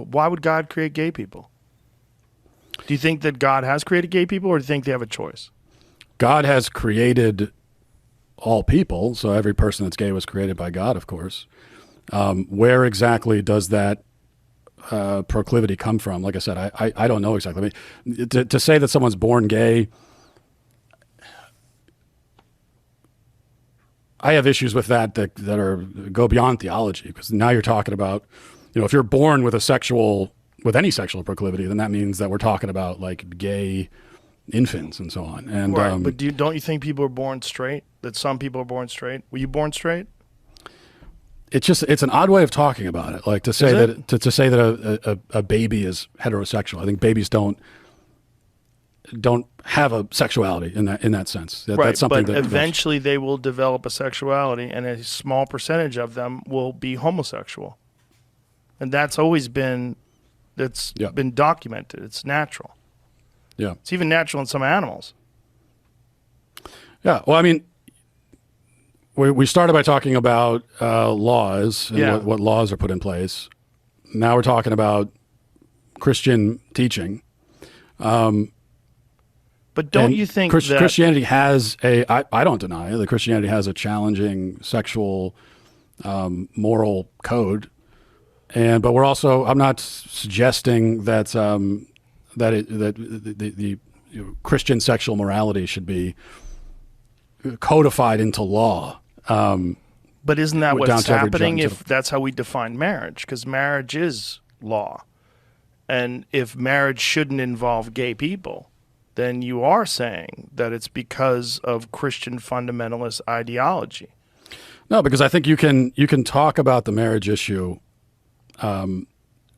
people. Why would God create gay people? Do you think that God has created gay people, or do you think they have a choice? God has created all people, so every person that's gay was created by God, of course. Where exactly does that proclivity come from? Like I said, I don't know exactly. I mean, to say that someone's born gay, I have issues with that go beyond theology, because now you're talking about, if you're born with any sexual proclivity, then that means that we're talking about like gay infants and so on. And right, but don't you think people are born straight? That some people are born straight? Were you born straight? It's an odd way of talking about it. Like to say that a baby is heterosexual. I think babies don't have a sexuality in that sense. Right, that's something but eventually they will develop a sexuality, and a small percentage of them will be homosexual. And that's always been been documented. It's natural. Yeah. It's even natural in some animals. Yeah. Well, I mean, we started by talking about laws and what laws are put in place. Now we're talking about Christian teaching. But don't you think that Christianity has I don't deny that Christianity has a challenging sexual moral code, but we're also, I'm not suggesting that the Christian sexual morality should be codified into law. But isn't that what's happening if that's how we define marriage? Because marriage is law, and if marriage shouldn't involve gay people, then you are saying that it's because of Christian fundamentalist ideology. No, because I think you can talk about the marriage issue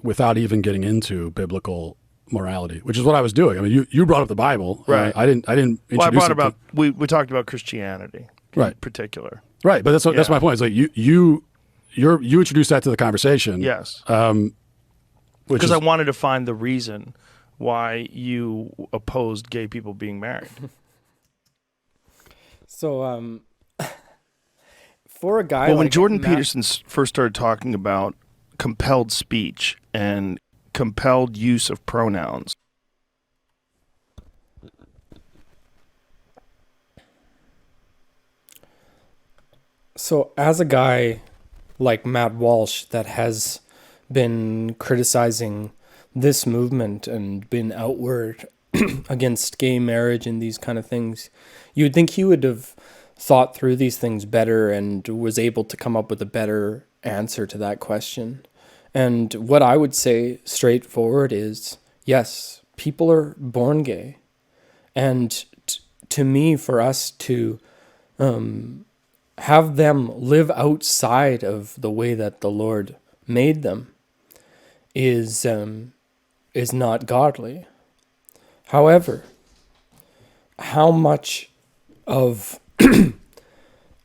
without even getting into biblical morality, which is what I was doing. I mean, you brought up the Bible, right? I didn't. Well, I brought about we talked about Christianity, in particular, right? But that's my point. It's like you introduced that to the conversation, yes, because I wanted to find the reason why you opposed gay people being married. So, for a guy, well, when Jordan Peterson first started talking about compelled speech and compelled use of pronouns, so as a guy like Matt Walsh that has been criticizing this movement and been outward against gay marriage and these kind of things, you would think he would have thought through these things better and was able to come up with a better answer to that question. And what I would say straightforward is, yes, people are born gay. And to me, for us to have them live outside of the way that the Lord made them is not godly. However, how much of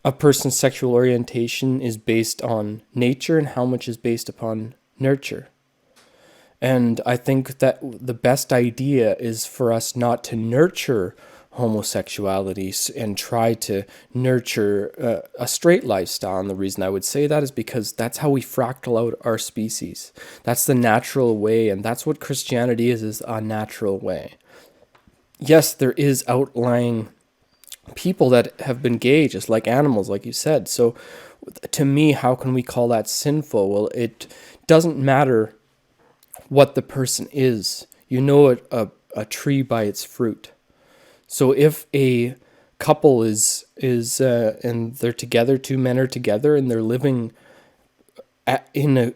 a person's sexual orientation is based on nature and how much is based upon nurture? And I think that the best idea is for us not to nurture homosexuality and try to nurture a straight lifestyle. And the reason I would say that is because that's how we fractal out our species. That's the natural way, and that's what Christianity is a natural way. Yes, there is outlying people that have been gay, just like animals, like you said. So to me, how can we call that sinful? Well, it doesn't matter what the person is. You know a tree by its fruit. So if a couple is and they're together, two men are together, and they're living in a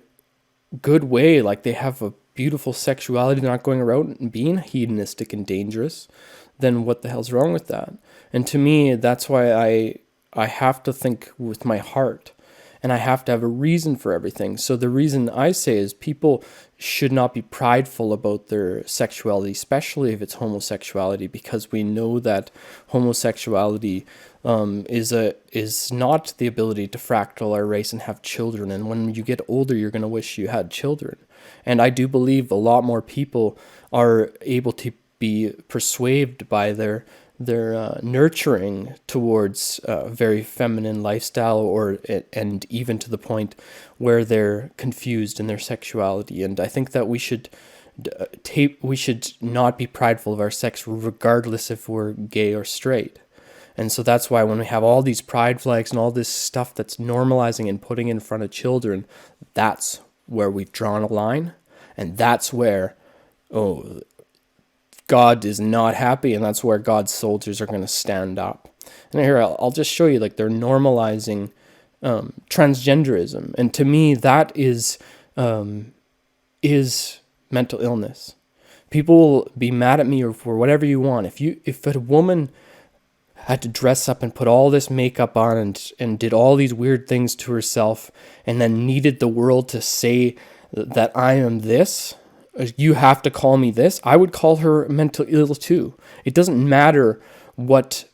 good way, like they have a beautiful sexuality, they're not going around and being hedonistic and dangerous, then what the hell's wrong with that? And to me, that's why I have to think with my heart, and I have to have a reason for everything. So the reason I say is people should not be prideful about their sexuality, especially if it's homosexuality, because we know that homosexuality is not the ability to fractal our race and have children. And when you get older, you're going to wish you had children. And I do believe a lot more people are able to be persuaded by their nurturing towards a very feminine lifestyle, and even to the point where they're confused in their sexuality. And I think that we should not be prideful of our sex, regardless if we're gay or straight. And so that's why when we have all these pride flags and all this stuff that's normalizing and putting in front of children, that's where we've drawn a line. And that's where, God is not happy, and that's where God's soldiers are going to stand up. And here, I'll just show you, like, they're normalizing transgenderism. And to me, that is mental illness. People will be mad at me or for whatever you want. If a woman had to dress up and put all this makeup on and did all these weird things to herself and then needed the world to say that I am this, you have to call me this, I would call her mental ill too. It doesn't matter what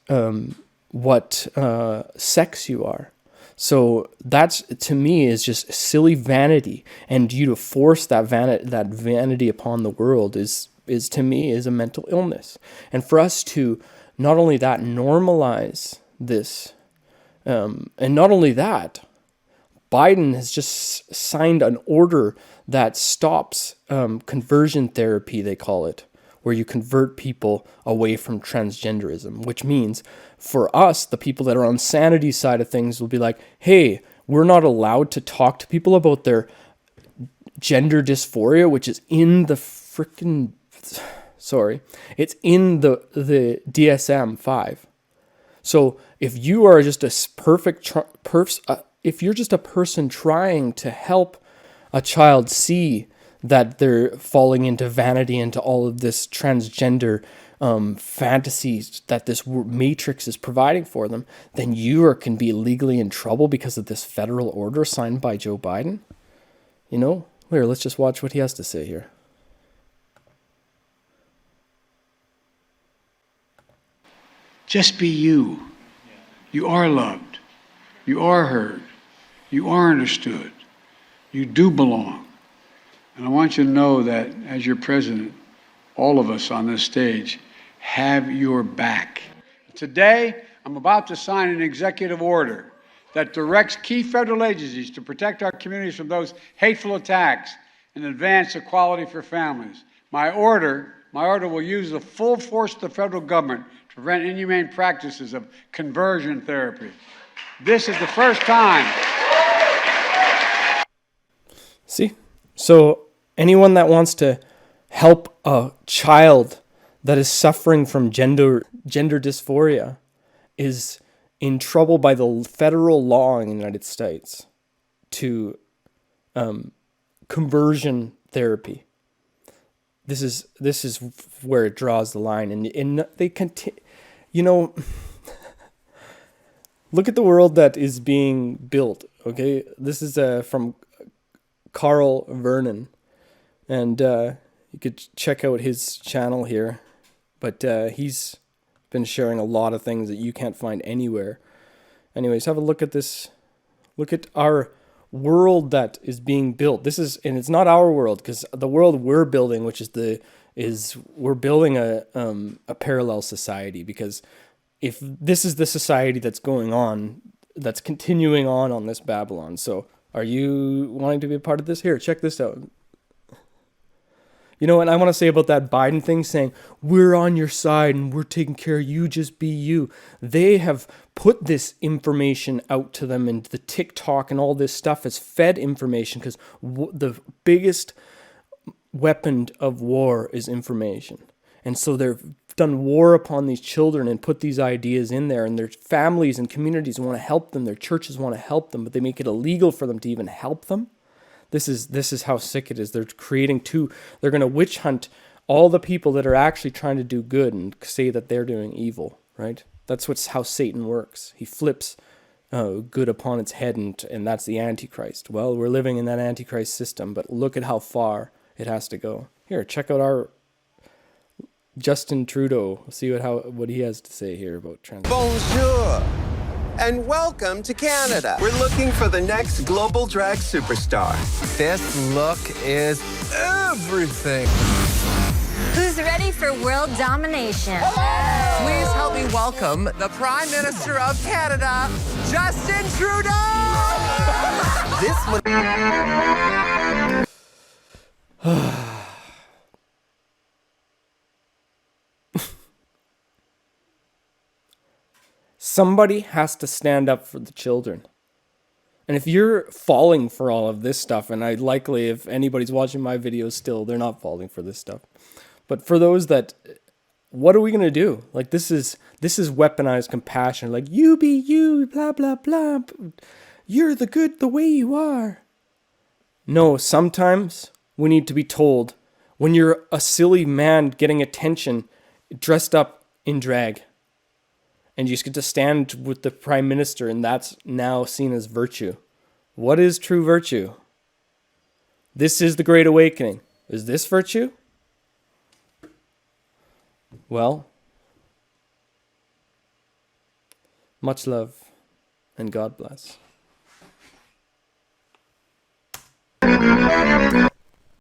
sex you are. So that's, to me, is just silly vanity, and you to force that vanity upon the world is to me is a mental illness. And for us to not only that normalize this, and not only that, Biden has just signed an order that stops conversion therapy, they call it, where you convert people away from transgenderism, which means for us, the people that are on sanity side of things will be like, hey, we're not allowed to talk to people about their gender dysphoria, which is in the freaking, it's in the DSM-5. So if you are just a if you're just a person trying to help a child see that they're falling into vanity, into all of this transgender fantasies that this matrix is providing for them, then you can be legally in trouble because of this federal order signed by Joe Biden. Here, let's just watch what he has to say here. Just be you. You are loved. You are heard. You are understood. You do belong. And I want you to know that as your president, all of us on this stage have your back. Today, I'm about to sign an executive order that directs key federal agencies to protect our communities from those hateful attacks and advance equality for families. My order will use the full force of the federal government to prevent inhumane practices of conversion therapy. This is the first time. See? So anyone that wants to help a child that is suffering from gender dysphoria is in trouble by the federal law in the United States to conversion therapy. This is where it draws the line, and they continue. Look at the world that is being built. Okay, this is from Carl Vernon, and you could check out his channel here, but he's been sharing a lot of things that you can't find anywhere. Anyways, have a look at this. Look at our world that is being built. And it's not our world, because the world we're building, which we're building a parallel society, because if this is the society that's going on, that's continuing on this Babylon. So are you wanting to be a part of this? Here, check this out. And I want to say about that Biden thing, saying, we're on your side and we're taking care of you, just be you. They have put this information out to them, and the TikTok and all this stuff has fed information, because the biggest weapon of war is information. And so they've done war upon these children and put these ideas in there, and their families and communities want to help them. Their churches want to help them, but they make it illegal for them to even help them. This is how sick it is. They're they're going to witch hunt all the people that are actually trying to do good and say that they're doing evil, right? That's how Satan works. He flips good upon its head, and that's the Antichrist. Well, we're living in that Antichrist system, but look at how far it has to go. Here, check out our Justin Trudeau. We'll see what he has to say here about trans. Bonjour, and welcome to Canada. We're looking for the next global drag superstar. This look is everything. Who's ready for world domination? Please help me welcome the Prime Minister of Canada, Justin Trudeau! This one. Somebody has to stand up for the children. And if you're falling for all of this stuff, and I likely, if anybody's watching my videos still, they're not falling for this stuff. But for those that, what are we going to do? Like, this is weaponized compassion. Like, you be you, blah, blah, blah. You're the good the way you are. No, sometimes we need to be told when you're a silly man getting attention dressed up in drag. And you just get to stand with the prime minister, and that's now seen as virtue. What is true virtue? This is the Great Awakening. Is this virtue? Well, much love, and God bless.